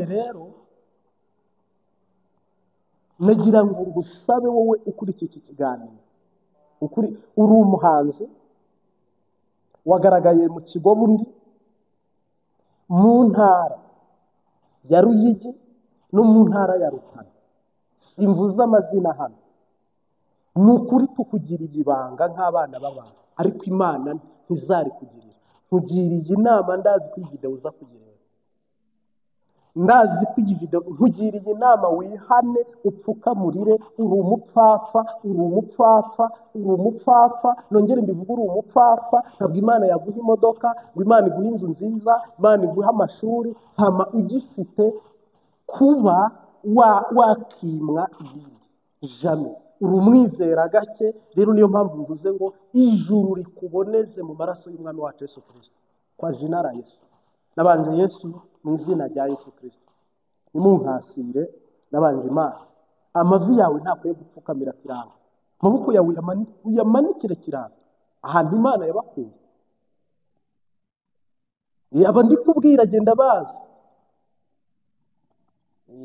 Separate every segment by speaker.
Speaker 1: none rero nagira ngo ngusabe wowe ukurikiye iki kiganiro, uri umuhanzi wagaragaye mu kigo bundi mu ntara ya Ruyigi no mu ntara ya Rutana, simvuze amazina hano. Ni ukuri tukugiriye ibanga nk'abana b'abantu, ariko Imana ntizari kugirira. Nkugiriye inama, ndazi ko iyi video uza kugirira, ndazi ko iyi video nkugiriye inama, wihane upfukamurire. Uri umupfapfa, uri umupfapfa, uri umupfapfa, nongere mbivuga uri umupfapfa. Ntabwo Imana yaguha imodoka, ngo Imana iguhe inzu nziza, Imana iguhe amashuri, hama ugifite kuba wakimwa ibindi. Jamais. Uri umwizera gake. Rero niyo mpamvu mvuze ngo ijuru rikuboneze mu maraso y'Umwami wacu Yesu Kristo, kwa jina la Yesu. Nabanje Yesu mu izina rya Yesu Kristo, nimunkasire. Nabanje Imana, amavi yawe ntakwiye gupfukamira kiranga, amaboko yawe uyamanikire kiranga ahantu Imana yabakuye. Aba ndi kubwira genda bazi,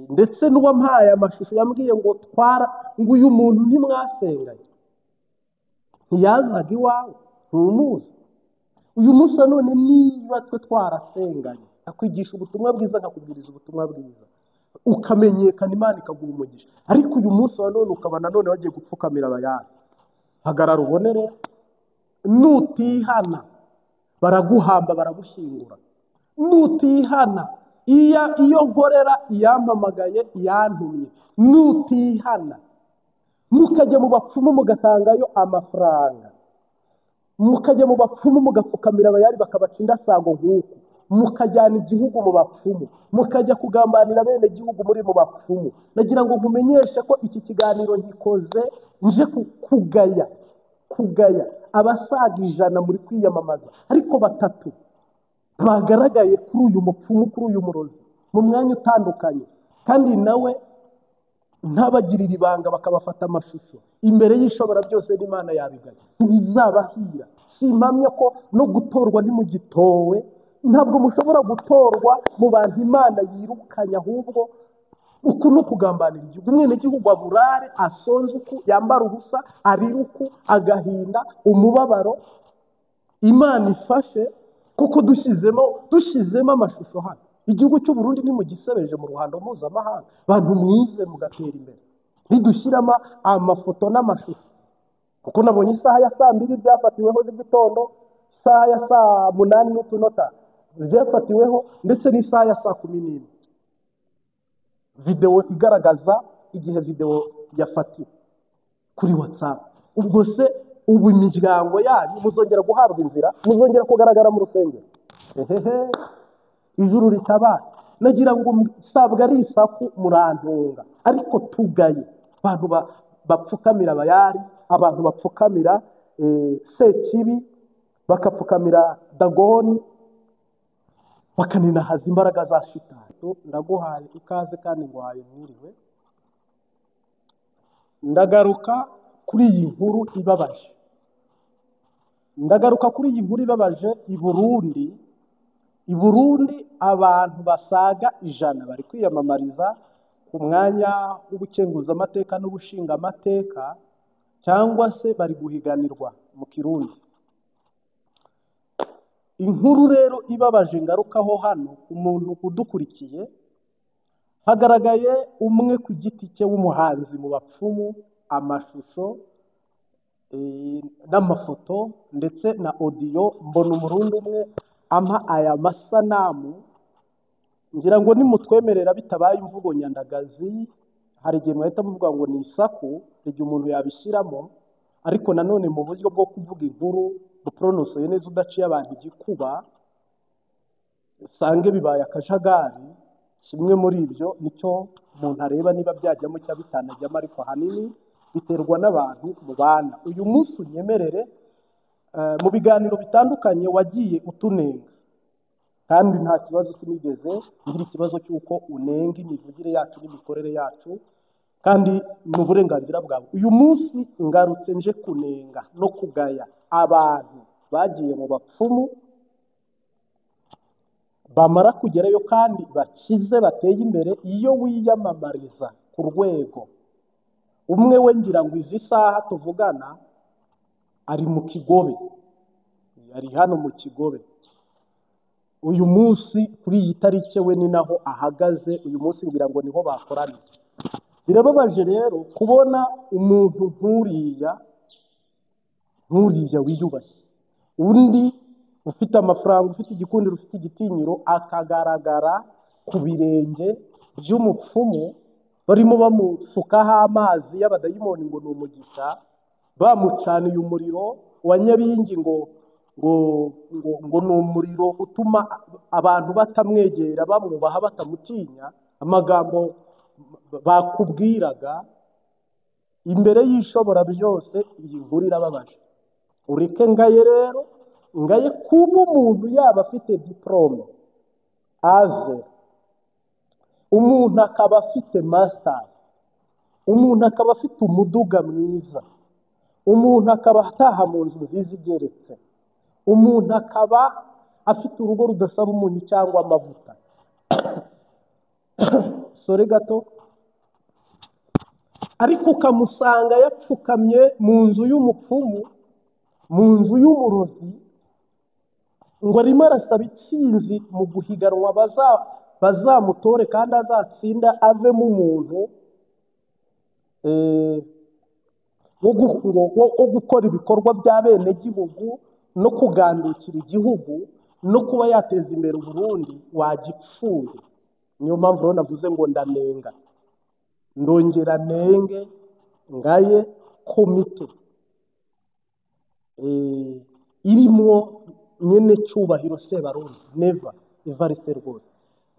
Speaker 1: ndetse n'uwampaye amashusho yambwiye ngo ngo uyu muntu ntimwasenganye, ntiyazaga iwawe, ntumuzi. Uyu munsi none niba twe twarasenganye, akwigisha ubutumwa bwiza, akakubwiriza ubutumwa bwiza, ukamenyekana, Imana ikaguha umugisha, ariko uyu munsi wa none ukaba nanone wagiye gupfukamira abayandi. Hagarara ubone rero, nutihana baraguhamba, baragushyingura. Nutihana, iyo nkorera iyampamagaye iyantumye, nutihana mukajya mu bapfumu mugatangayo amafaranga, mukajya mu bapfumu mugapfukamira abayari bakabaca indasago nk'uku, mukajyana igihugu mu bapfumu, mukajya kugambanira bene gihugu muri mu bapfumu. Nagira ngo nkumenyeshe ko iki kiganiro nkikoze nje kugaya abasaga 100 muri kwiyamamaza, ariko 3 bagaragaye kuri uyu mupfumu, kuri uyu murozi mu mwanya utandukanye, kandi nawe ntabagirira ibanga bakabafata amashusho imbere y'ishobora byose n'Imana yabigaye. Ntibizabahira. Simpamya ko no gutorwa nimugitowe, ntabwo mushobora gutorwa mu bantu Imana yirukanye, ahubwo uku no kugambanira igihugu. Mwene gihugu aburare, asonze uku, yambara ubusa, ariruku, agahinda, umubabaro. Imana ifashe kuko dushyizemo amashusho hano. Igihugu cy'u Burundi ni mu gisebeje mu ruhando mpuzamahanga, bantu mwize mugatera imbere. Nidushyiramo amafoto n'amashusho, kuko nabonye isaha ya 2:00 byafatiweho z'igitondo, isaha ya 8:00 n'utunota byafatiweho, ndetse n'isaha ya 11:00 video igaragaza igihe video yafatiwe kuri WhatsApp. Ubwo se ubu imiryango yanyu muzongera guhabwa inzira, muzongera kugaragara mu rusengero? Ijuru ritabara. Nagira ngo sabwa ari isaku murantunga, ariko tugaye abantu bapfukamira abayari, abantu bapfukamira Sekibi, bakapfukamira Dagoni, bakaninahaza imbaraga za shitani. Ndaguhaye ikaze kandi nguhaye mwiriwe. Ndagaruka kuri iyi nkuru ibabaje. I Burundi abantu basaga 100 bari kwiyamamariza ku mwanya w'ubukenguza amateka n'ubushinga amateka, cyangwa se bari guhiganirwa mu Kirundi. Inkuru rero ibabaje ngarukaho hano, umuntu udukurikiye, hagaragaye umwe ku giti cye w'umuhanzi mu bapfumu, amashusho n'amafoto ndetse na audio. Mbona umurundi umwe ampa aya masanamu, ngira ngo nimutwemerera bitabaye imvugo nyandagazi, hari igihe mwahita muvuga ngo ni isaku, igihe umuntu yabishyiramo, ariko nanone mu buryo bwo kuvuga inkuru bupronosoye neza udaciye abantu igikuba, usange bibaye akajagari. Kimwe muri ibyo nicyo umuntu areba niba byajyamo cyangwa bitanajyamo, ariko ahanini biterwa n'abantu mubana. Uyu munsi unyemerere, mu biganiro bitandukanye wagiye utunenga, kandi nta kibazo kinigeze ngira ikibazo cy'uko unenga imivugire yacu n'imikorere yacu, kandi mu burenganzira bwawe. Uyu munsi ngarutse nje kunenga no kugaya abantu bagiye mu bapfumu bamara kugerayo kandi bakize bateye imbere, iyo wiyamamariza ku rwego umwe we, ngira ngo izi saha tuvugana ari mu Kigobe, ari hano mu Kigobe uyu munsi, kuri iyi tariki we ni naho ahagaze uyu munsi, ngira ngo niho bakoraniye. Birababaje rero kubona umuntu nk'uriya wiyubashye, undi ufite amafaranga, ufite igikundiro, ufite igitinyiro, akagaragara ku birenge by'umupfumu barimo bamusukaho amazi y'abadayimoni ngo ni umugisha, bamucaniye umuriro wa Nyabingi ngo ni umuriro utuma abantu batamwegera, bamwubaha, batamutinya. Amagambo bakubwiraga imbere y'ishobora byose, iyi nkuru irababaje. Ureke ngaye rero, ngaye kuba umuntu yaba afite diplome aze, umuntu akaba afite master, umuntu akaba afite umuduga mwiza, umuntu akaba ataha mu nzu nziza igeretse, umuntu akaba afite urugo rudasaba umunyu cyangwa amavuta. Sore gato. Ariko ukamusanga yapfukamye mu nzu y'umupfumu, mu nzu y'umurozi, ngo arimo arasaba itsinzi mu guhiganwa bazamutore kandi azatsinda avemo umuntu wo gukora ibikorwa bya bene gihugu no kugandukira igihugu no kuba yateza imbere Burundi. Wagipfuye. Niyo mpamvu rero navuze ngo ndanenga, ndongera nenge ngaye komite irimo nyene Cyubahiro Sebarundi Neva Evariste rwose.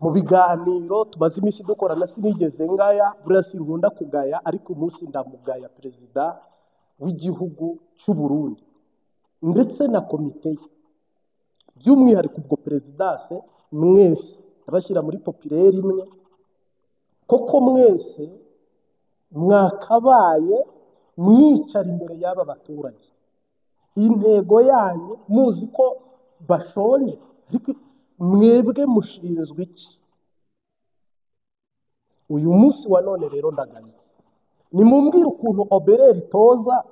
Speaker 1: Mu biganiro tumaze iminsi dukorana sinigeze ngaya, buriya sinkunda kugaya, ariko umunsi ndamugaya perezida w'igihugu cy'u Burundi ndetse na komite ye, by'umwihariko ubwo perezidanse mwese abashyira muri populaire imwe. Koko mwese mwakabaye mwicara imbere y'aba baturage, intego yanyu muzi ko bashonje, ariko mwebwe mushinzwe iki? Uyu munsi wa none rero ndaganye, nimumbwire ukuntu Obereri toza,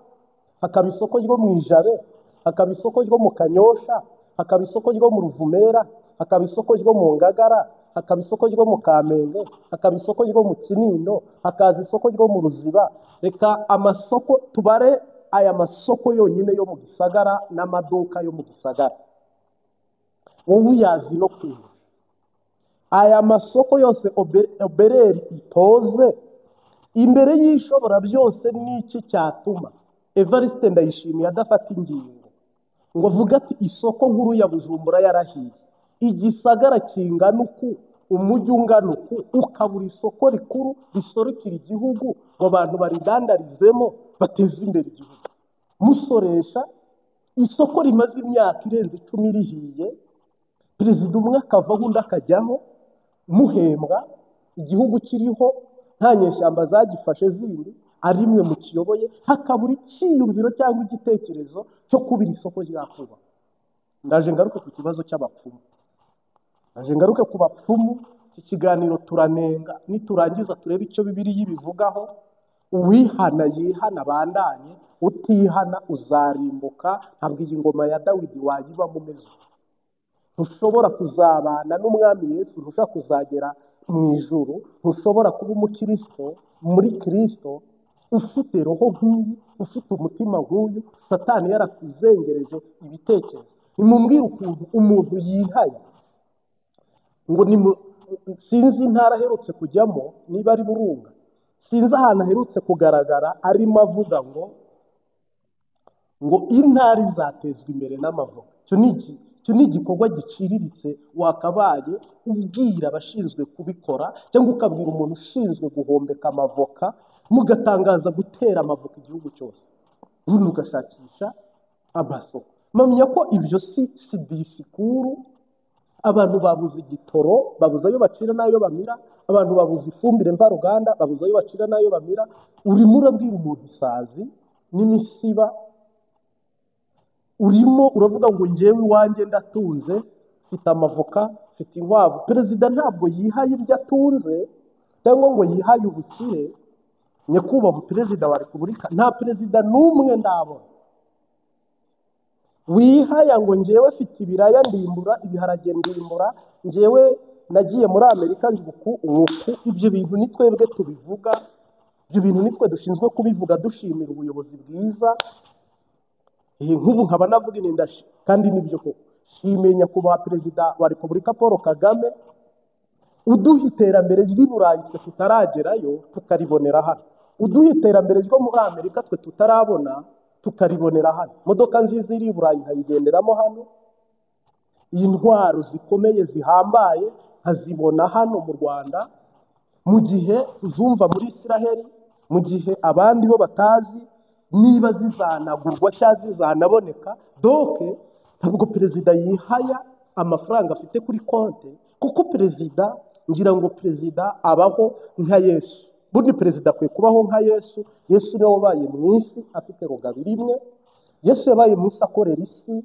Speaker 1: hakaba isoko ryo mu Ijabe, hakaba isoko ryo mu Kanyosha, hakaba isoko ryo mu Ruvumera, hakaba isoko ryo mu Ngagara, hakaba isoko ryo mu Kamenge, hakaba isoko ryo mu Kinindo, hakaza isoko ryo mu Ruziba. Reka amasoko tubare aya masoko yonyine yo mu gisagara n'amaduka yo mu gisagara, wowe uyazi no kumva aya masoko yose Obereri itoze imbere y'ishobora byose. N'iki cyatuma Evariste Ndayishimiye adafata ingingo ngo avuga ati isoko nkuru ya Bujumbura yarahiye, igisagara kingana uku, umujyi ungana uku, ukabura isoko rikuru risorokira igihugu ngo abantu baridandarizemo bateze imbere igihugu, musoresha isoko rimaze imyaka irenze 10 rihiye, perezida umwe akavaho undi akajyaho, muhembwa, igihugu kiriho nta nyeshyamba zagifashe zindi, arimwe mu kiyoboye, hakabura icyiyumviro cyangwa igitekerezo cyo kubira isoko ryakuba. Ndaje ngaruke ku kibazo cy'abapfumu, ndaje ngaruke ku bapfumu. Iki kiganiro turanenga, niturangiza turebe icyo Bibiliya ibivugaho. Uwihana yihana bandanye, utihana uzarimbuka. Ntabwo iyi ngoma ya Dawidi wayibamo umeze. Ntushobora kuzabana n'umwami Yesu, ntushobora kuzagera mu ijuru, ntushobora kuba umukristo muri Kristo ufite roho nk'iyi, ufite umutima nk'uyu, Satani yarakuzengereje ibitekerezo. Nimumbwire ukuntu umuntu yihaye ngo sinzi intara aherutse kujyamo, niba ari Burunga, sinzi ahantu aherutse kugaragara arimo avuga ngo intara izatezwa imbere n'amavoka. Icyo ni igikorwa giciriritse wakabaye ubwira abashinzwe kubikora, cyangwa ukabwira umuntu ushinzwe guhombeka amavoka, mugatangaza gutera amavoka igihugu cyose, ubundi ugashakisha amasoko. Mpamya ko ibyo si disikuru. Abantu babuze igitoro, babuze ayo bacira n'ayo bamira, abantu babuze ifumbire mvaruganda, babuze ayo bacira n'ayo bamira. Urimo urabwira umuntu isazi n'imisiba, urimo uravuga ngo njyewe iwanjye ndatunze, mfite amavoka, mfite inkwavu. Perezida ntabwo yihaye ibyo atunze cyangwa ngo yihaye ubukire. Nyakubahwa perezida wa repubulika, nta perezida n'umwe ndabona wihaya ngo njyewe mfite ibiraya ndimbura, ibiharage ndimbura, njyewe nagiye muri Amerika njuku. Ibyo bintu ni twebwe tubivuga, ibyo bintu ni twe dushinzwe kubivuga dushimira ubuyobozi bwiza. Nk'ubu nkaba navuga indashi kandi nibyo koko shimiye nyakubahwa perezida wa repubulika Paul Kagame uduha iterambere ry'i Burayi twe tutaragerayo tukaribonera hano, uduha iterambere ryo muri Amerika twe tutarabona tukaribonera hano. Modoka nziza iri i Burayi nkayigenderamo hano, intwaro zikomeye zihambaye nkazibona hano mu Rwanda, mu gihe uzumva muri Isiraheli, mu gihe abandi bo batazi niba zizanagurwa cyangwa zizanaboneka. Doke ntabwo perezida yihaya amafaranga afite kuri konti, kuko perezida, ngira ngo perezida abaho nka Yesu. Bundi perezida akwiye kubaho nka Yesu. Yesu niwe wabaye mu isi afite rugabire imwe. Yesu yabaye mu isi akorera isi,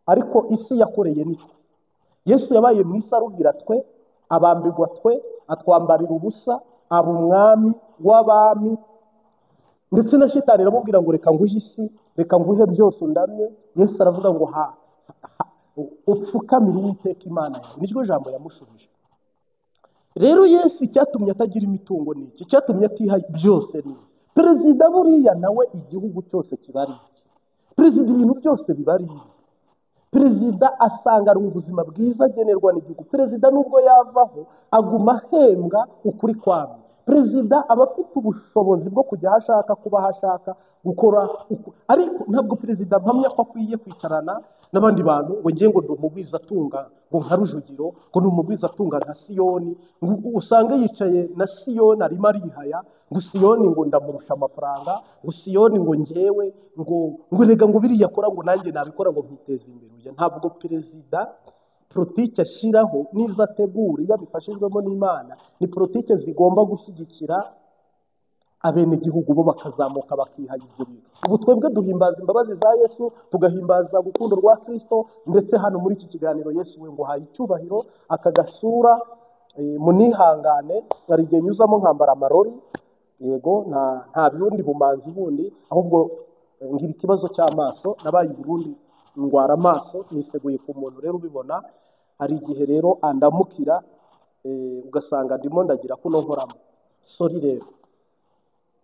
Speaker 1: ariko isi yakoreye nitwe. Yesu yabaye mu isi aruhira twe, abambirwa twe, atwambarira ubusa, aba umwami w'abami. Ndetse na shitani aramubwira ngo reka nguhe isi, reka nguhe byose undamye. Yesu aravuga ngo upfukamire Uwiteka Imana yawe. Niryo jambo yamushubije. Rero Yesu icyatumye atagira imitungo ni iki, icyatumye atiha byose ni iki. Perezida buriya nawe igihugu cyose kibari iki, perezida ibintu byose bibari iki. Perezida asanga ari ubuzima bwiza agenerwa n'igihugu. Perezida nubwo yavaho aguma ahembwa ukuri kwabo. Perezida aba afite ubushobozi bwo kujya aho ashaka, kuba aho ashaka, gukora ariko ntabwo perezida mpamya ko akwiye kwicarana n'abandi bantu ngo ngiye ngo ndi umugwizatunga ngo nka Rujugiro, ngo ni umugwizatunga nka Siyoni. Usanga yicaye na Siyoni arimo arihaya ngo Siyoni ngo ndamurusha amafaranga, ngo Siyoni ngo njyewe ngo rega ngo biriya akora ngo nanjye nabikora ngo nkiteze imbere. Ntabwo perezida politiki ashyiraho n'izo ategura iyo abifashijwemo n'Imana ni politiki zigomba gushyigikira abenegihugu bo bakazamuka bakihaye ibyo bintu. Ubu twebwe duhimbaza imbabazi za Yesu, tugahimbaza urukundo rwa Kristo, ndetse hano muri iki kiganiro Yesu we ngo haye icyubahiro akagasura. Munihangane hari igihe nyuzamo nkambara amarori, yego nta bundi bumanzi bundi, ahubwo ngira ikibazo cy'amaso. Nabaye i Burundi ndwara amaso, niseguye ku muntu rero ubibona. Hari igihe rero andamukira ugasanga ndimo ndagira kuno nkoramo. Sorry rero.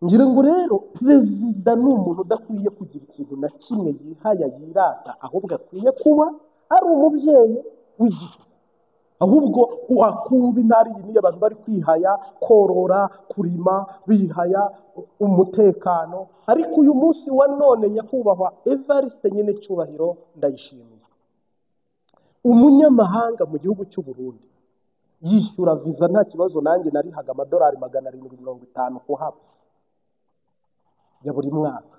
Speaker 1: Ngira ngo rero perezida ni umuntu udakwiye kugira ikintu na kimwe yihaya yirata, ahubwo akwiye kuba ari umubyeyi w'igihugu. Ahubwo wakumva intari iyi abantu bari kwihaya korora, kurima, bihaya umutekano. Ariko uyu munsi wa none nyakubahwa Evariste nyine cyubahiro ndayishimiye, umunyamahanga mu gihugu cy'u Burundi yishyura visa nta kibazo. Nanjye narihaga amadolari 750 kuhaba ya buri mwaka.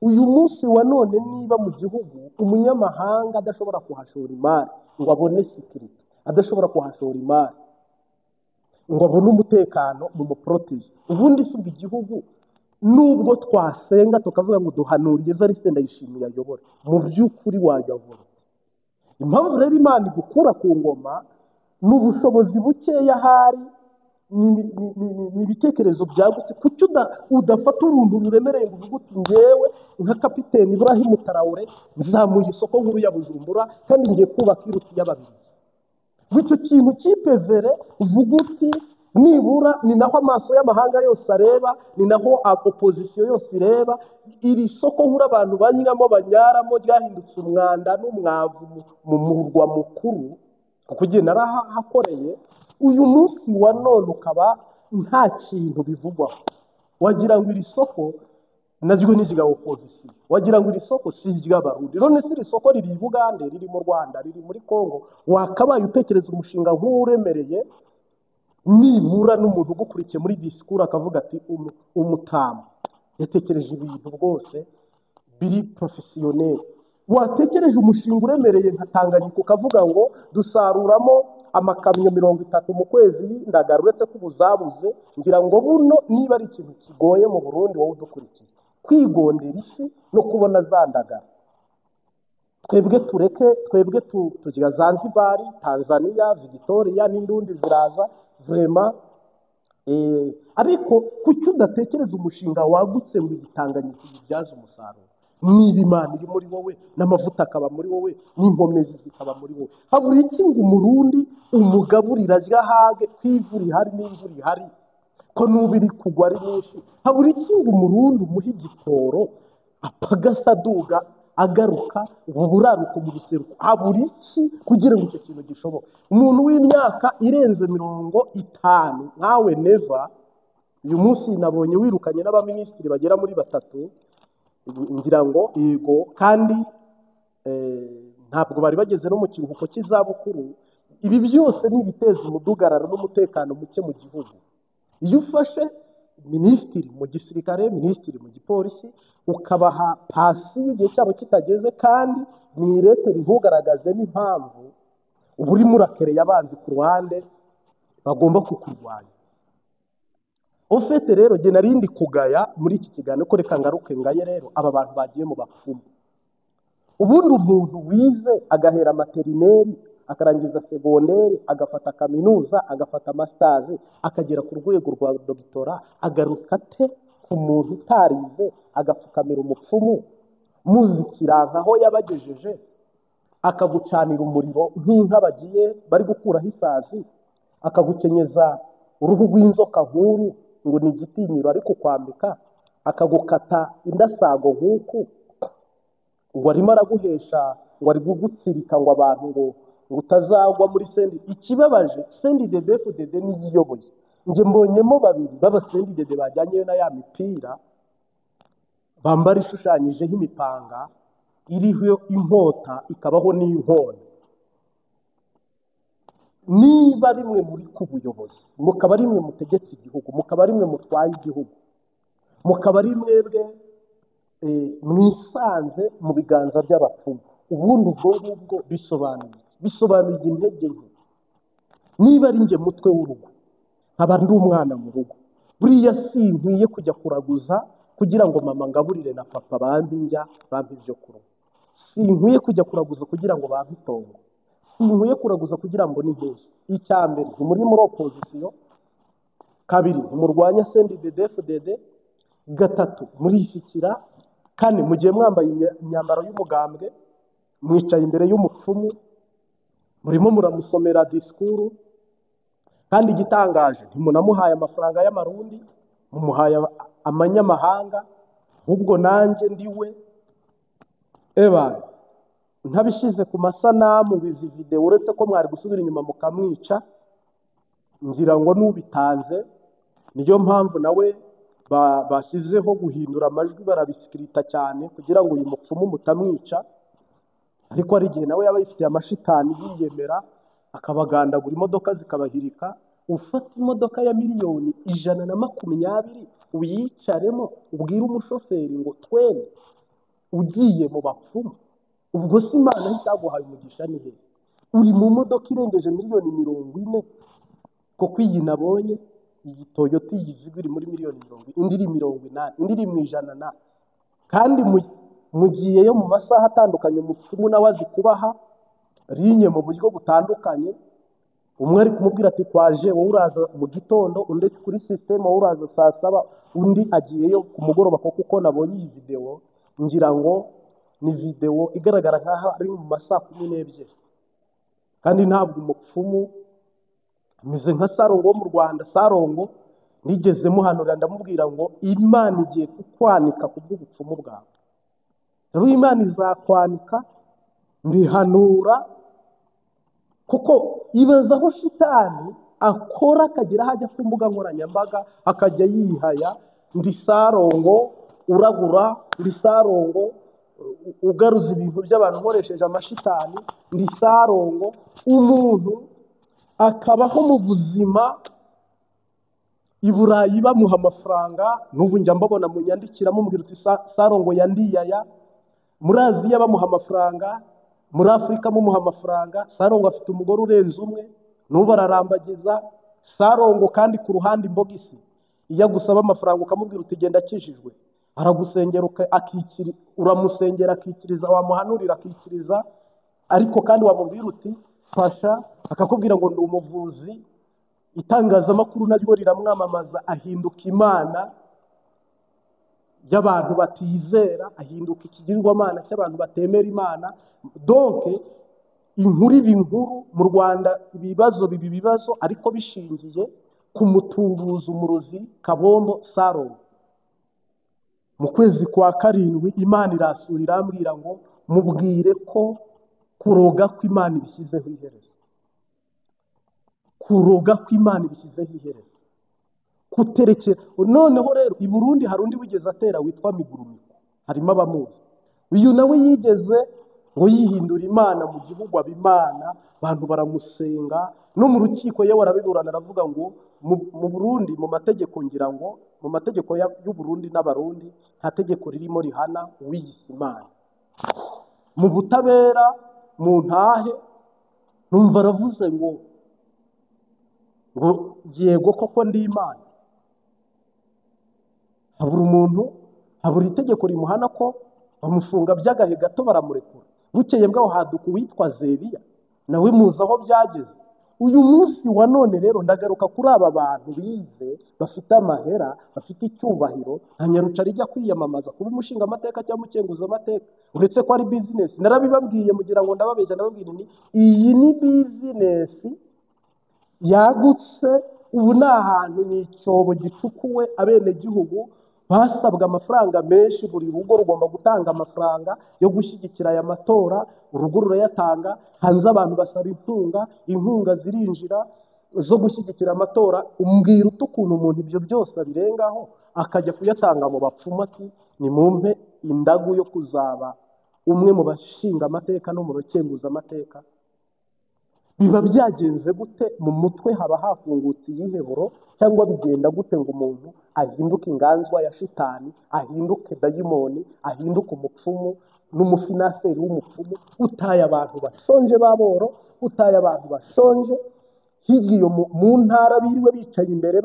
Speaker 1: Uyu munsi wa none niba mu gihugu umunyamahanga adashobora kuhashora imari ngo abone security, adashobora kuhashora imari ngo abone umutekano mu muprotege, ubundi si igihugu nubwo twasenga tukavuga ngo duhanuriye Evariste ndayishimiye ayobora, mu by'ukuri wayobora. Impamvu rero Imana igukura ku ngoma n'ubushobozi bukeya hari ni ibitekerezo byagutse. Kuki udafata uruntu ruremereye ngo uvuge uti njyewe nka kapiteni Ibrahim Traoré nzamuye isoko nkuru ya Bujumbura kandi ngiye kubaka iruti y'ababiri. Wicyo kintu cyipevere uvuga uti nibura ni naho amaso y'amahanga yose areba, ni naho opposition yose ireba. Iri soko nkuru abantu banyuramo banyaramo ryahindutse umwanda n'umwavu mu murwa mukuru kuko igihe narahakoreye. Uyu munsi wa none ukaba nta kintu bivugwaho. Wagira ngo iri soko naryo ni irya opposition, wagira ngo iri soko si iry'Abarundi. None si iri soko riri i Bugande, riri mu Rwanda, riri muri Kongo. Wakabaye utekereza umushinga nk'uremereye, nibura n'umuntu ugukurikiye muri disikuru akavuga ati umutamu yatekereje ibintu rwose biri professionnel. Watekereje umushinga uremereye nka Tanganyika ukavuga ngo dusaruramo amakamyo 30 mu kwezi y'indagara, uretse ko ubuzabuze. Ngira ngo buno niba ari ikintu kigoye mu Burundi wowe udukurikiye kwigondera isi no kubona zandagara. twebwe tujya Zanzibar, Tanzania, Victoria n'indundi ziraza vraiment. Ariko kuki udatekereza umushinga wagutse ngo igitanganyika kibyaze umusaruro? Niba Imana iri muri wowe n'amavuta akaba muri wowe n'inkomezi zikaba muri wowe, habura iki ngo umurundi umugaburira arya hage kw'ivura ihari n'imvura ihari ko n'ubu iri kugwa ari nyinshi? Habura iki ngo umurundi umuhe igitoro apagasa aduga agaruka uburaruko mu ruseruko? Habura iki kugira ngo icyo kintu gishoboke? Umuntu w'imyaka irenze 50 nkawe Neva, uyu munsi nabonye wirukanye n'abaminisitiri bagera muri 3, ngira ngo yego, kandi ntabwo bari bageze no mu kiruhuko cy'izabukuru. Ibi byose ni ibiteza umudugararo n'umutekano muke mu gihugu. Iyo ufashe minisitiri mu gisirikare, minisitiri mu gipolisi, ukabaha pasi igihe cyabo kitageze, kandi mwirete rihugaragaze n'impamvu, uba urimo urakereye abanzi ku ruhande bagomba kukurwanya. Ofete rero jye narindi kugaya muri iki kiganiro ko reka ngaruke ngaye rero aba bantu bagiye mu bapfumu. Ubundi umuntu wize agahera materineri akarangiza segonderi agafata kaminuza agafata masters akagera ku rwego rwa doctora, agaruka te ku muntu utarize agapfukamira umupfumu muzikiranka aho yabagejeje, akagucanira umuriro nk'inka bagiye bari gukuraho isazi, akagukenyeza uruhu rw'inzoka nkuru ngo ni igitinyiro ariko kwambika, akagukata indasago nk'uku ngo arimo araguhesha, ngo ari gugutsirika ngo abantu ngo utazagwa muri sendi. Ikibabaje CNDD-FDD niyiyoboye, nje mbonyemo babiri baba CNDD bajyanyeyo na ya mipira bambara ishushanyijeho imipanga iriho inkota ikabaho n'inkona. Niba rimwe muri ku buyobozi, mukaba rimwe mutegetse igihugu, mukaba rimwe mutwaye igihugu, mukaba rimwebwe mwisanze mu biganza by'abapfumu, ubundi ubwo ngubwo bisobanuye intege nke. Niba ari nge mutwe w'urugo nkaba ndi umwana mu rugo, buriya si nkwiye kujya kuraguza kugira ngo mama ngaburire na papa bambi njya bambi ibyo kurya. Si nkwiye kujya kuraguza kugira ngo bampe itongo, si nkwiye kuraguza kugira ngo n'impuzu. Icyambere ni muri opposition, kabiri murwanya CNDD-FDD, gatatu murishyikira, kane mugiye mwambaye imyambaro y'umugambwe, mwicaye imbere y'umupfumu murimo muramusomera disikuru, kandi igitangaje ntimunamuhaye amafaranga y'amarundi, mumuhaye amanyamahanga. Ahubwo nanjye ndiwe ntabishyize ku masanamu ngo izi video uretse ko mwari gusubira inyuma mukamwica, ngira ngo nubitanze niyo mpamvu nawe bashyizeho guhindura amajwi barabisikirita cyane kugira ngo uyu mupfumu mutamwica. Ariko ari igihe nawe yaba yifitiye amashitani yiyemera akabagandagura, imodoka zikabahirika. Ufata imodoka ya miliyoni 120 uyicaremo ubwire umushoferi ngo twene ugiye mu bapfumu, ubwo si Imana itaguhaye umugisha ni he? Uri mu modoka irengeje miliyoni 40, kuko iyi nabonye iyi Toyota yizigo iri muri miliyoni 40, indi iri 80, indi iri mu 100, kandi mugiyeyo mu masaha atandukanye. Umupfumu nawe azi kubaha rinye mu buryo butandukanye. Umwe ari kumubwira ati kwaje wowe uraza mu gitondo, undi kuri system wowe uraza saa 7, undi agiyeyo ku mugoroba. Kuko nabonye iyi video ngira ngo ni video igaragara nkaho ari mu masaha 12, kandi ntabwo umupfumu ameze nka Sarongo wo mu Rwanda. Sarongo nigeze muhanurira ndamubwira ngo Imana igiye kukwanika ku bw'ubupfumu bwawe, rero Imana izakwanika. Mbihanura kuko ibaza aho shitani akora akagira hajya ku mbuga nkoranyambaga akajya yihaya, ndi Sarongo uragura, ndi Sarongo ugaruza ibintu by'abantu nkoresheje amashitani, ndi Sarongo. Umuntu akabaho mu buzima i Burayi bamuha amafaranga, n'ubu njya mbabona munyandikira mubwira uti Sarongo yandiyaya. Muri Aziya bamuha amafaranga, muri Afurika mumuha amafaranga. Sarongo afite umugore urenze umwe, n'ubu ararambagiza. Sarongo kandi ku ruhande imbogisi iyo gusaba amafaranga ukamubwira uti genda akijijwe, aragusengera uramusengera akikiriza, wamuhanurira akikiriza, ariko kandi wamubwira uti fasha, akakubwira ngo ndi umuvuzi, itangazamakuru naryo riramwamamaza, ahinduka imana y'abantu batizera, ahinduka ikigirwamana cy'abantu batemera Imana. Donc inkuru iba inkuru mu Rwanda, ibibazo ariko bishingiye ku mutubuzi, umurozi Kabombo Salomo. Mu kwezi kwa karindwi Imana irasura irambwira ngo mubwire ko kuroga kw'Imana ibishyizeho iherezo. Kuroga kw'Imana ibishyizeho iherezo. Kuterekera. Noneho rero i Burundi hari undi wigeze atera witwa Migurumiko, harimo abamuzi. Uyu nawe yigeze ngo yihindura Imana mu gihugu, abimana, abantu baramusenga, no mu rukiko yewe arabiburana, aravuga ngo mu Burundi mu mategeko, ngira ngo mu mategeko y'u Burundi n'Abarundi nta tegeko ririmo rihana uwiyise Imana. Mu butabera mu ntahe numva aravuze ngo yego koko ndi Imana. habura itegeko rimuhana ko bamufunga by'agahe gato baramurekura. Bukeye bwaho haduka uwitwa Zeriya, nawe muzi aho byageze. Uyu munsi wa none rero ndagaruka kuri aba bantu bize, bafite amahera, bafite icyubahiro, nta nyaruca rijya kwiyamamaza kuba umushinga amateka cyangwa umukenguza amateka, uretse ko ari business. Narabibabwiye mugira ngo ndababeshya, ndababwira ni iyi ni business yagutse. Ubu ni ahantu, ni icyobo gicukuwe, abenegihugu basabwa amafaranga menshi, buri rugo rugomba gutanga amafaranga yo gushyigikira aya matora, urugo rurayatanga, hanze abantu basaba inkunga zirinjira zo gushyigikira amatora. Umbwira ukuntu umuntu ibyo byose abirengaho akajya kuyatanga mu bapfumu, ati nimumpe indagu yo kuzaba umwe mu bashinga amateka no mu bakenguza amateka. Biba byagenze gute? Mu mutwe haba hafungutse iyiheburo, cyangwa bigenda gute ngo umuntu ahinduke inganzwa ya shitani, ahinduke dayimoni, ahinduke umupfumu n'umufinaseri w'umupfumu, utaye abantu bashonje baboro, utaye abantu bashonje hirya iyo mu ntara, biriwe bicaye imbere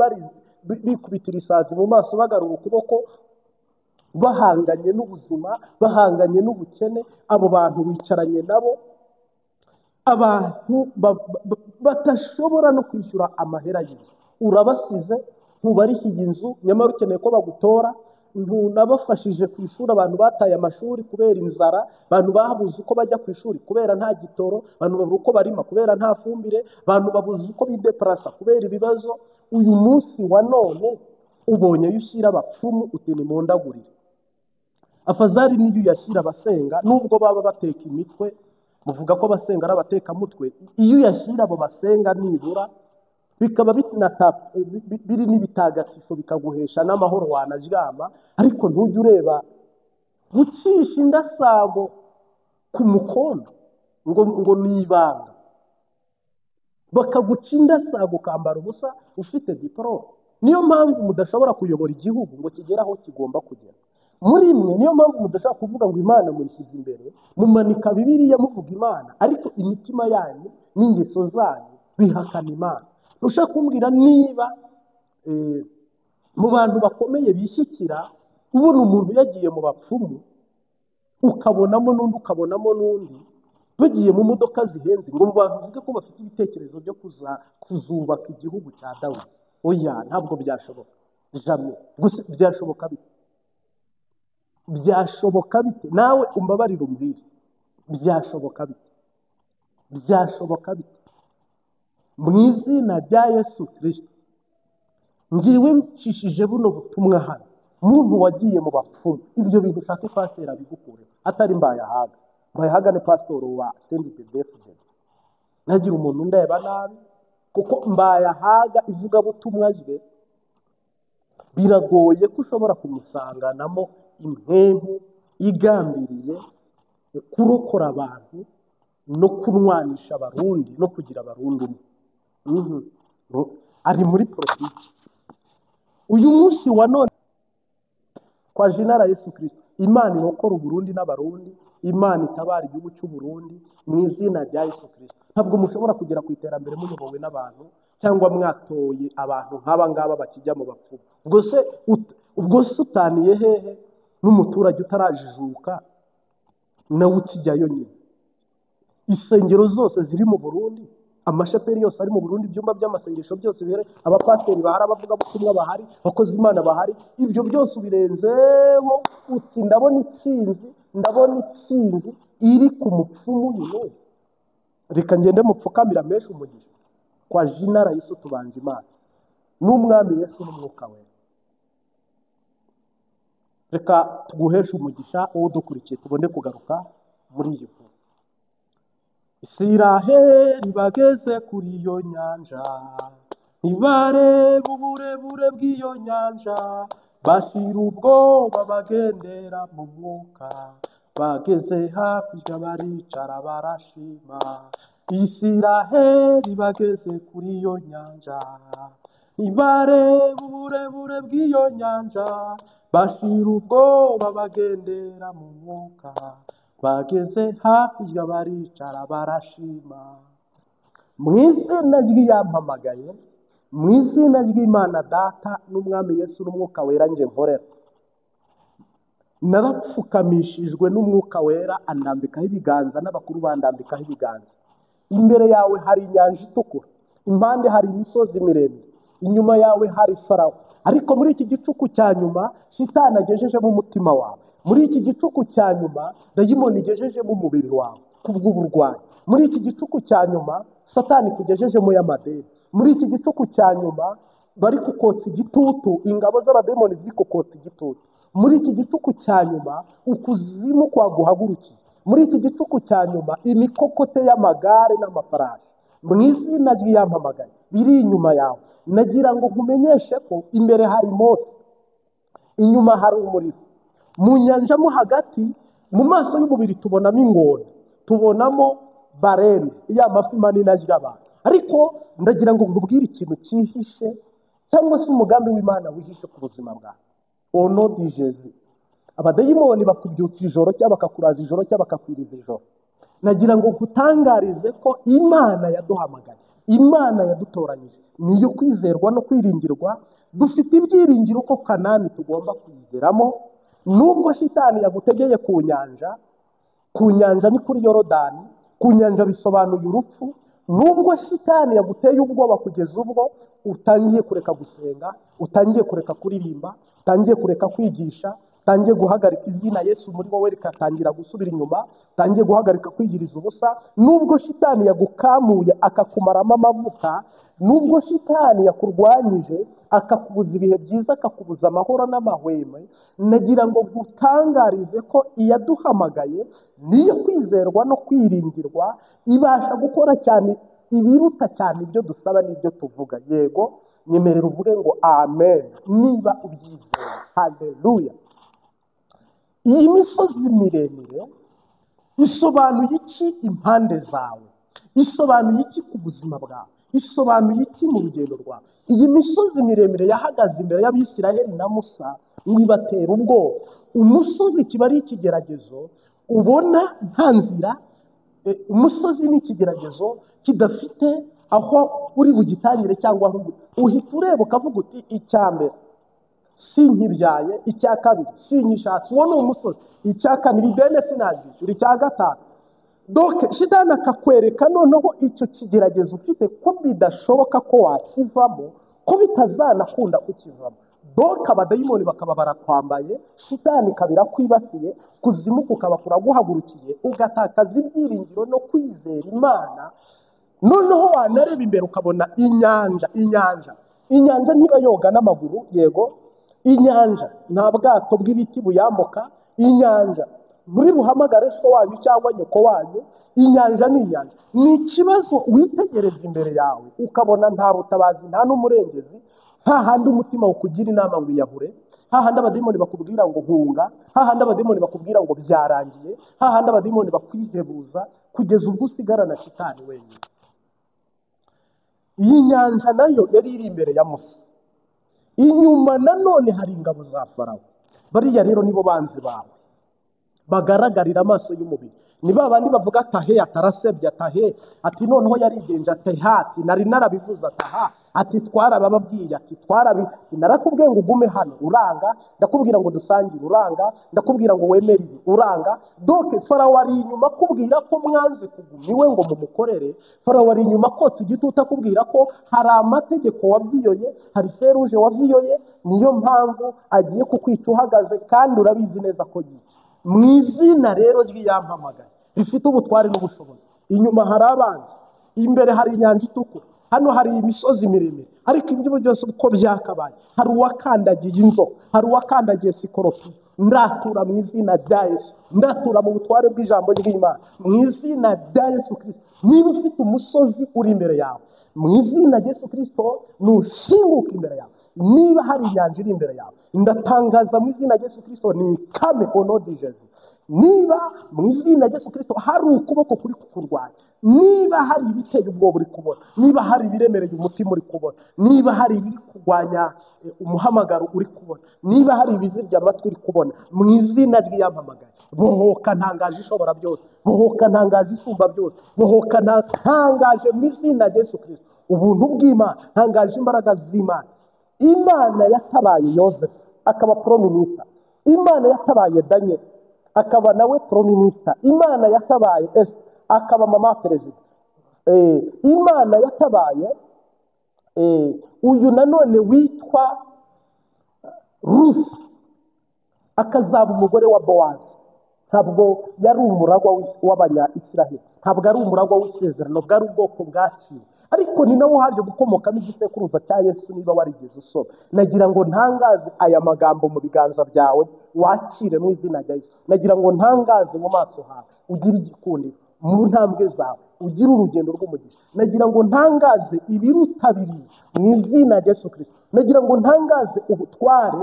Speaker 1: bikubitira isazi mu maso, bagarura ukuboko, bahanganye n'ubuzima, bahanganye n'ubukene. Abo bantu bicaranye nabo, abantu batashobora no kwishyura amahera y'inzu. Urabasize, ntubarihiye inzu, nyamara ukeneye ko bagutora. Ntunabafashije ku ishuri, abantu bataye amashuri kubera inzara, abantu babuze uko bajya ku ishuri kubera nta gitoro, abantu babura uko barima kubera nta fumbire, abantu babuze uko bideparasa kubera ibibazo. Uyu munsi wa none ubonye yo ushyira abapfumu uti nimundagurire. Afazari niyo uyashyira abasenga, nubwo baba bateka imitwe, muvuga ko abasenga ari abatekamutwe. Iyo uyashyira abo basenga nibura bikaba biri n'ibitagatifu, bikaguhesha n'amahoro, wanaryama. Ariko ntujye ureba gucisha indasago ku mukondo ngo ni ibanga, bakaguca indasago ukambara ubusa ufite diporome. Niyo mpamvu mudashobora kuyobora igihugu ngo kigere aho kigomba kugera. Muri mwe niyo mpamvu mudashaka kuvuga ngo Imana muyishyize imbere, mumanika Bibiliya muvuga Imana, ariko imitima yanyu n'ingeso zanyu bihakana Imana. Ushaka kumbwira niba mu bantu bakomeye bishyikira, ubona umuntu yagiye mu bapfumu, ukabonamo n'undi bagiye mu modoka zihenze, ngo bavuge ko bafite ibitekerezo byo kuzubaka igihugu cya Dawudi. Oya, ntabwo byashoboka. Jamwe. Gusa byashoboka bite? Byashoboka bite? Nawe umbabarire umbwire, byashoboka bite? Byashoboka bite? Mu izina rya Yesu Kristo, ngiwe ncishije buno butumwa hano, muntu wagiye mu bapfumu, ibyo bintu ushaka pasiteri abigukure, atari Mbayahaga ni pasitoro wa CNDD-FDD. Nagira umuntu ndeba nabi, kuko Mbayahaga ivugabutumwa rye biragoye ko ushobora kumusanganamo impembu igambiriye kurokora abantu no kunwanisha Abarundi no kugira Abarundi umwe. Ari muri politiki. Uyu munsi wa none kwa Jinara Yesu Kristo, Imana irokora Uburundi n'Abarundi, Imana itabara igihugu cy'u Burundi mu izina rya Yesu Kristo. Ntabwo mushobora kugera ku iterambere muyobowe n'abantu, cyangwa mwatoye abantu nk'aba ngaba bakijya mu bapfumu. Ubwo se utaniye hehe n'umuturage utarajijuka nawe ukijyayo nyine. Insengero zose ziri mu Burundi, amashapeli yose ari mu Burundi, ibyumba by'amasengesho byose bihari, abapasiteri bahari, abavugabutumwa bahari, abakozi Imana bahari, ibyo byose ubirenzeho uti ndabona itsinzi iri ku mupfumu yuno. Reka ngende mupfukamira menshi umugisha kwa Jinara Yesu tubanje Imana n'umwami Yesu n'umwuka we. Reka tuguheshe umugisha uwo dukurikiye tubone kugaruka muri iyi nkuru. Isiraheli bageze kuri iyo nyanja, ntibareba uburebure bw'iyo nyanja, bashira ubwoba bagendera mu mwuka, bageze hakurya baricara barashima. Isiraheli bageze kuri iyo nyanja, ntibareba uburebure bw'iyo nyanja, bashira ubwoba bagendera mu mwuka, bageze hakurya baricara barashima. Mu izina ry'iyampamagaye, mu izina ry'Imana Data n'umwami Yesu n'umwuka wera nje nkorera, narapfukamishijwe n'umwuka wera andambikaho ibiganza n'abakuru bandambikaho ibiganza. Imbere yawe hari inyanja itukura, impande hari imisozi miremire, inyuma yawe hari Farawo. Ariko muri iki gicuku cya nyuma Shitani agejejemo umutima wawe, muri iki gicuku cya nyuma dayimoni igejejemo umubiri wawe kubw'uburwayi, muri iki gicuku cya nyuma Satani kugejejemo y'amadeni, muri iki gicuku cya nyuma bari kukotsa igitutu, ingabo z'abademoni ziri kukotsa igitutu, muri iki gicuku cya nyuma ukuzimu kwaguhagurukiye, muri iki gicuku cya nyuma imikokote y'amagare n'amafarashi mu izina ry'iyampamagaye biri inyuma yawe. Nagira ngo nkumenyeshe ko imbere hari Mose, inyuma hari umuriro, mu nyanja mo hagati mu maso y'umubiri tubonamo ingona, tubonamo barene ya mafi manini agira abantu. Ariko ndagira ngo nkubwire ikintu cyihishe cyangwa se umugambi w'Imana wihishe ku buzima bwawe. Au nom de Jésus. Abadayimoni bakubyutsa ijoro cyangwa bakakuraza ijoro cyangwa bakakwiriza ijoro. Nagira ngo nkutangarize ko Imana yaduhamagaye, Imana yadutoranyije, niyo kwizerwa no kwiringirwa. Dufite ibyiringiro ko Kanani tugomba kuyizeramo. Nubwo Shitani yagutegeye ku nyanja ni kuri Yorodani, ku nyanja bisobanuye urupfu. Nubwo Shitani yaguteye ubwoba kugeza ubwo utangiye kureka gusenga, utangiye kureka kuririmba, utangiye kureka kwigisha, utangiye guhagarika izina Yesu muri wowe rikatangira gusubira inyuma, utangiye guhagarika kwigiriza ubusa. Nubwo Shitani yagukamuye akakumaramo amavuta, nubwo Shitani yakurwanyije akakubuza ibihe byiza, akakubuza amahoro n'amahweme, nagira ngo ngutangarize ko iyaduhamagaye niyo kwizerwa no kwiringirwa, ibasha gukora cyane ibiruta cyane ibyo dusaba n'ibyo tuvuga. Yego, nyemerera uvuge ngo amen niba ubyizeye. Haleluya. Iyi misozi miremire isobanuye iki impande zawe? Isobanuye iki ku buzima bwawe? Isobanuye iki mu rugendo rwawe? Iyi misozi miremire yahagaze imbere y'Abisiraheli na Musa ngo ibatera ubwoba. Umusozi kiba ari ikigeragezo ubona nta nzira. Umusozi ni ikigeragezo kidafite aho uri bugitangire cyangwa aho uhita ureba ukavuga uti icya mbere sinkibyaye, icya kabiri sinkishatse. Uwo ni umusozi. Icya kane ideni sinazishyura, icya gatanu. Donc Shitani akakwereka noneho icyo kigeragezo ufite ko bidashoboka ko wakivamo, ko bitazanakunda kukivamo. Donc abadayimoni bakaba barakwambaye, Shitani kabira kwibasiye, kuzimu kukaba kuraguhagurukiye, ugatakaza ibyiringiro no kwizera Imana. Noneho wanareba imbere ukabona inyanja ntiba yoga n'amaguru. Yego, inyanja nta bwato bw'ibiti buyambuka. Inyanja muri buhamagare so wanyu cyangwa nyoko wanyu. Inyanja ni inyanja. Ni ikibazo witegereza imbere yawe ukabona nta butabazi, nta n'umurengezi. Hahandi umutima ukugira inama ngo iyahure, hahandi abadimoni bakubwira ngo hunga, hahandi abadimoni bakubwira ngo byarangiye, hahandi abadimoni bakwihebuza kugeza ubwo usigarana Shitani wenyine. Iyi nyanja nayo yari iri imbere ya Musa. Inyuma nanone hari ingabo za Farawo. Bariya rero nibo banzi bawe bagaragarira amaso y'umubiri. ni babandi bavuga atahe atarasebye atahe ati noneho yarigenje atehati nari narabivuze ataha ati twarabababwiye ati narakubwiye ngo ugume hano uranga, ndakubwira ngo dusangire uranga, ndakubwira ngo wemere ibi uranga. Donc Farawo ari inyuma kubwira ko mwanze kuguma iwe ngo mumukorere. Farawo ari inyuma kotsa igitutu akubwira ko hari amategeko waviyoye, hari feruje waviyoye, niyo mpamvu agiye kukwica uhagaze kandi urabizi neza ko yica. Mu izina rero ry'iyampamagaye rifite ubutware n'ubushobozi, inyuma hari abanzi, imbere hari inyanja itukura, hano hari imisozi miremire, ariko ibyo byose uko byakabaye hari uwakandagiye inzoka, hari uwakandagiye sikoropi. Ndatura mu izina rya Yesu, ndatura mu butware bw'ijambo ry'Imana mu izina rya Yesu Kristo. Niba ufite umusozi uri imbere yawe, mu izina rya Yesu Kristo nushinguka imbere yawe. Niba hari inyanja iri imbere yawe, ndatangaza mu izina rya Yesu Kristo ni kame onodi Jesu. Niba mu izina rya Yesu Kristo hari ukuboko kuri kukurwanya, niba hari ibiteye ubwoba uri kubona, niba hari ibiremereye umutima uri kubona, niba hari ibiri kurwanya umuhamagaro uri kubona, niba hari ibizibya amatwi uri kubona, mu izina ry'iyampamagaye bohoka ntangaje ishobora byose, bohoka ntangaje isumba byose, bohoka ntangaje mu izina rya Yesu Kristo ubuntu bw'Imana, ntangaje imbaraga z'Imana. Imana yatabaye Yosefu akaba prominista, Imana yatabaye Daniel akaba nawe prominista, Imana yatabaye Esther akaba mama perezida, Imana yatabaye uyu nanone witwa Rusi akazaba umugore wa Bowazi. Ntabwo yari umuragwa w'Abanya-Israheli, ntabwo ari umuragwa w'isezerano, bwari ubwoko bwaciwe, ariko ni nawo haje gukomokamo igisekuruza cya Yesu. Niba warigeze usoma, nagira ngo ntangaze aya magambo mu biganza byawe, wakire mu izina rya Yesu. Nagira ngo ntangaze mu maso hawe, ugire igikundiro mu ntambwe zawe, ugire urugendo rw'umugisha. Nagira ngo ntangaze ibiruta bibiri mu izina rya Yesu Kristo. Nagira ngo ntangaze ubutware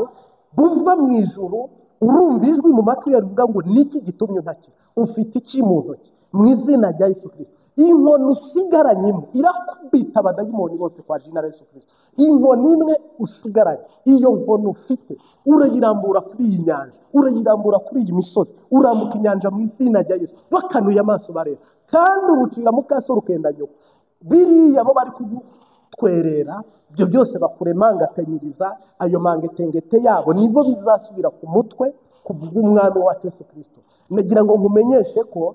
Speaker 1: buva mu ijuru. Urumva ijwi mu matwi yawe rivuga ngo niki gitumye untakira, ufite iki mu ntoki, mu izina rya Yesu Kristo. Inkoni usigaranyemo irakubita abadayimoni bose kwa jina Yesu Kristo. Inkoni imwe usigaranye, iyo nkoni ufite urayirambura kuri iyi nyanja, urayirambura kuri iyi misozi, urambuka inyanja mu izina rya Yesu. Bakanuye amaso bareba, kandi urucira mu kaso rukenda nyoko. Biriya bo bari kugutwerera, ibyo byose bakuremangatanyiriza, ayo mangetengete yabo nibo bizasubira ku mutwe kubw'umwami wa Yesu Kristo. Nagira ngo nkumenyeshe ko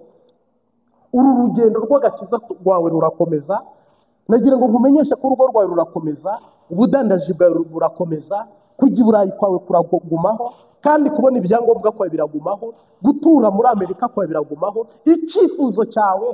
Speaker 1: uru rugendo rw'agakiza rwawe rurakomeza. Nagira ngo nkumenyeshe ko urugo rwawe rurakomeza, ubudandaji bwawe burakomeza, kujya i Burayi kwawe kuragumaho, kandi kubona ibyangombwa kwawe biragumaho, gutura muri Amerika kwawe biragumaho. Icyifuzo cyawe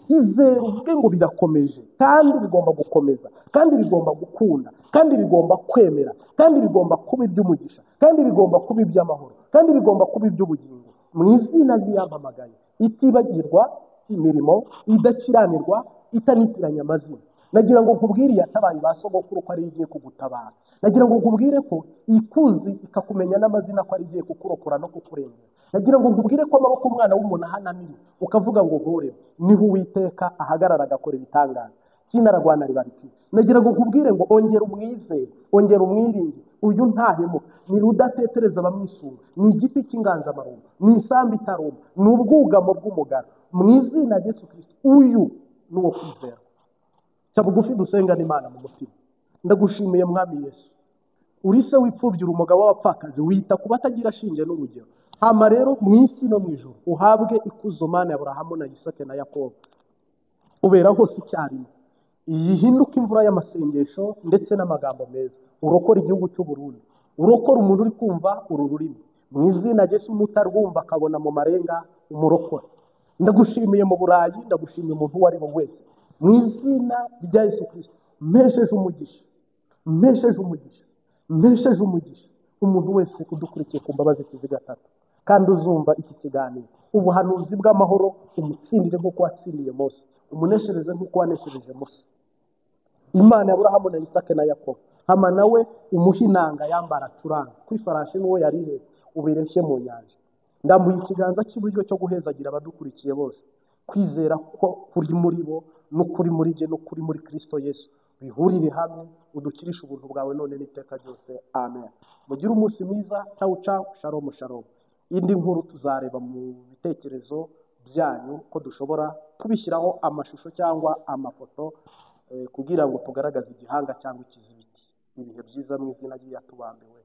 Speaker 1: izere uvuge ngo birakomeje, kandi bigomba gukomeza, kandi bigomba gukunda, kandi bigomba kwemera, kandi bigomba kuba iby'umugisha, kandi bigomba kuba iby'amahoro, kandi bigomba kuba iby'ubugingo mu izina ry'iyampamagaye, itibagirwa imirimo, idakiranirwa, itanitiranya amazina. Nagira ngo nkubwire yatabaye ba sogokuru ko ari igiye kugutabara. Nagira ngo nkubwire ko ikuzi ikakumenya n'amazina ko ari igiye kukurokora no kukurengera. Nagira ngo nkubwire ko amaboko umwana w'umuntu ahananiye ukavuga ngo nkure, niho Uwiteka ahagarara agakora ibitangaza. Kinaragwana ribariki. Nagira ngo nkubwire ngo ongera umwizere, ongera umwiringi. Uyu ntahemuka, ni rudatetereza bamwisunga, ni igiti cy'inganzamarumbo, ni isambu itarumba, ni ubwugamo bw'umugara. Mu izina rya Yesu Kristo, uyu ni uwo kwizera. Cya bugufi dusengane Imana mu mutima. Ndagushimiye mwami Yesu, uri se wipfubye, uri umugabo w'abapfakazi, wita ku batagira shinge n'urugero. Hama rero mu isi no mu ijuru uhabwe ikuzo Mana ya Aburahamu na Isake na Yakobo, ubera hose icyarimwe. Ihinduka imvura y'amasengesho ndetse n'amagambo meza, urokora igihugu cy'u Burundi, urokora umuntu uri kumva uru rurimi. Mu izina rya Yesu, umutarwumva akabona mu marenga umurokora. Ndagushimiye mu Burayi, ndagushimiye umuntu uwo ari we wese, mu izina rya Yesu Kristo. Mpesheje umugisha, mpesheje umugisha, mpesheje umugisha umuntu wese udukurikiye ku mbabazi gatatu, kandi uzumva iki kiganiro. Ubuhanuzi bw'amahoro umutsindire nk'uko watsindiye Mose, umuneshereze nk'uko waneshereje Mose. Imana ya Aburahamu na Isake na Yakobo, hama nawe umuhe inanga yambara acuranga ku ifarashi n'uwo yarihetse, ubireshye mu nyanja. Ndambuye ikiganza cy'iburyo cyo guhezagira abadukurikiye bose, kwizera ko kuri muri bo n'ukuri muri jye n'ukuri muri Kristo Yesu bihurire hamwe, udukirisha ubuntu bwawe none n'iteka ryose. Amen. Mugire umunsi mwiza. Ciao ciao. Shalom shalom. Indi nkuru tuzareba mu bitekerezo byanyu ko dushobora kubishyiraho amashusho cyangwa amafoto kugira ngo tugaragaze igihanga cyangwa ikizibiti. Ibihe byiza mu izina ry'Iyatubambiwe.